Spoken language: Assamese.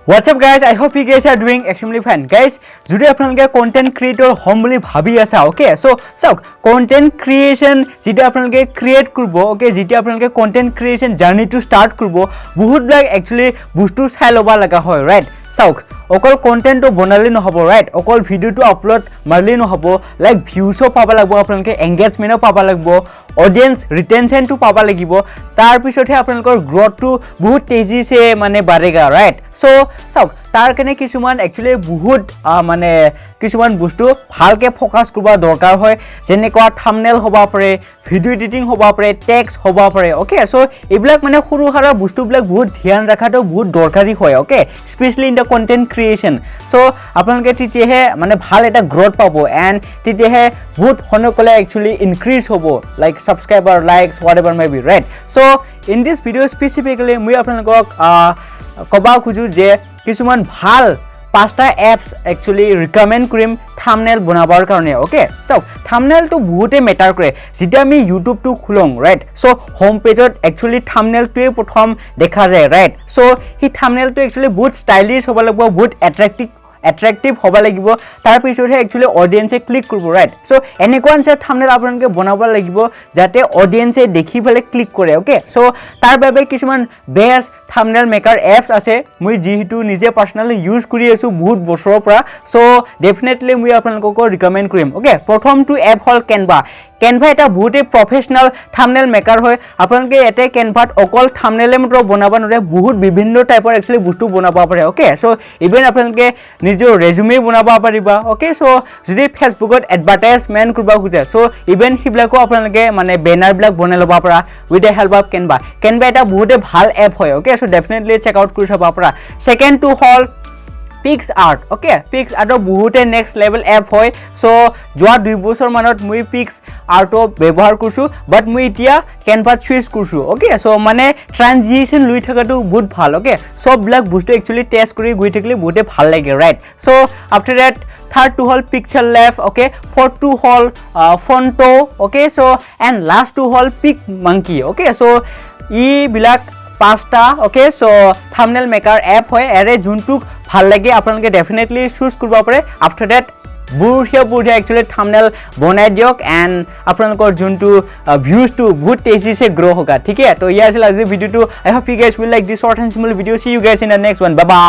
What's up guys, I hope you guys are doing extremely fine. Guys, যদি আপোনালোকে কন্টেন্ট ক্ৰিয়েটৰ হম বুলি ভাবি আছে ওকে সো চাওক কন্টেন্ট ক্ৰিয়েচন যেটা আপোনালোকে ক্ৰিয়েট কৰিব ওকে যেটা আপোনালোকে কন্টেন্ট ক্ৰিয়েচন জাৰ্নিটো ষ্টাৰ্ট কৰিব বহুত লাগ একচুয়ালি বস্তু চাই লবা লাগা হয় ৰাইট চাওক অকল কন্টেন্টটো বনালে নহব ৰাইট অকল ভিডিওটো আপলোড মাৰলে নহব লাইক ভিউজও পাবা লাগিব আপোনালোকে এংগেজমেন্টও পাবা লাগিব অডিয়েন্স ৰিটেনশনটো পাবা লাগিব তাৰ পিছতহে আপোনালোকৰ গ্ৰোথটো বহুত তেজিছে মানে বাঢ়েগা ৰাইট সো চাওক তাৰ কাৰণে কিছুমান একচুয়ালি বহুত মানে কিছুমান বস্তু ভালকে ফোকাস কৰবা দৰকাৰ হয় যেনেকুৱা থাম্বনেল হবা পাৰে ভিডিও এডিটিং হবা পাৰে টেক্সট হবা পাৰে ওকে সো এইবিলাক মানে সৰু হাৰা বস্তুবিলাক বহুত ধ্যান ৰাখাটো বহুত দৰকাৰী হয় okay specially in the content creation so আপোনালোকে তেতিয়াহে মানে ভাল এটা গ্ৰোথ পাব এন্ড তেতিয়াহে বহুত হনকলে একচুয়ালি ইনক্ৰিজ হ'ব like subscriber likes whatever may be right so in this video specifically মই আপোনালোকক কবা খুজু যে কিছুমান ভাল পাঁচটা এপস একচুয়ালি ৰিকমেন্ড কৰিম থাম্বনেল বনাবৰ কাৰণে ওকে সো থাম্বনেলটো বহুতে মেটাৰ কৰে যেটা আমি ইউটিউব টু খুলং ৰাইট সো হোম পেজত একচুয়ালি থাম্বনেলটোৱে প্ৰথম দেখা যায় ৰাইট সো হি থাম্বনেলটো একচুয়ালি বহুত ষ্টাইলিশ হ'ব লাগিব বহুত attractive হবা লাগিব তাৰ পিছতহে একচুয়ালি অডিয়েন্সে ক্লিক কৰিব ৰাইট সো এনেকুৱা আনসাৰ থাম্বনেল আপোনালোকে বনাব লাগিব যাতে অডিয়েন্সে দেখি ফলে ক্লিক কৰে ওকে সো তাৰ বাবে কিছুমান বেষ্ট থাম্বনেল মেকাৰ এপস আছে মই যেহেতু নিজে পাৰ্সোনালি ইউজ কৰি আছো বহুত বছৰৰ পৰা সো ডেফিনেটলি মই আপোনালোকক ৰিকমেন্ড কৰিম ওকে প্ৰথমটো এপ হল কেনভা এটা বহুতে প্ৰফেশনাল থাম্বনেল মেকাৰ হয় আপোনালোকে এতে কেনভাত অকল থাম্বনেলে মাত্ৰ বনাব নৰে বহুত বিভিন্ন টাইপৰ একচুয়ালি বস্তু বনাব পাৰে ওকে সো ইভেন আপোনালোকে নিজৰ ৰেজুমে বনাব পাৰিবা ওকে সো যদি ফেসবুকত এডভাৰটাইজমেন্ট কৰবা খুজে সো ইভেন হিবলাকো আপোনালোকে মানে বেনাৰ বিলাক বনাই লবা পৰা with the help of Canva এটা বহুতে ভাল এপ হয় okay so definitely check out কৰি চাবা পৰা সেকেন্ড টু হল PixArt okay PixArt বহুতে নেক্সট লেভেল এপ হয় সো যোৱা 2 বছৰ মানত মই PixArt ব্যৱহাৰ কৰিছো বাট মই এতিয়া কেনভা চুইচ কৰিছো ওকে সো মানে ট্ৰানজিশন লৈ থাকাটো বহুত ভাল ওকে সব ব্লক বস্তু একচুয়ালি টেস্ট কৰি গৈ থাকিলে বহুতে ভাল লাগে right so after that third to hol pixel lab okay fourth to hol fonto okay so and last to hol PicMonkey okay so ই বিলাক পাঁচটা okay so thumbnail maker app হয় এৰে যোনটুক ভাল লাগে আপোনালোকে ডেফিনেটলি চুজ কৰিব পাৰে আফটাৰ দ্যাট বুঢ়িয়া একচুয়ালি থাম্বনেল বনাই দিয়ক এন্ড আপোনালোকৰ যোনটো ভিউজ টু বহুত তেজিছে গ্ৰো হোগা ঠিক আছে তো ইয়া আছিল আজি ভিডিওটো I hope you guys will like this short and simple video see you guys in the next one bye by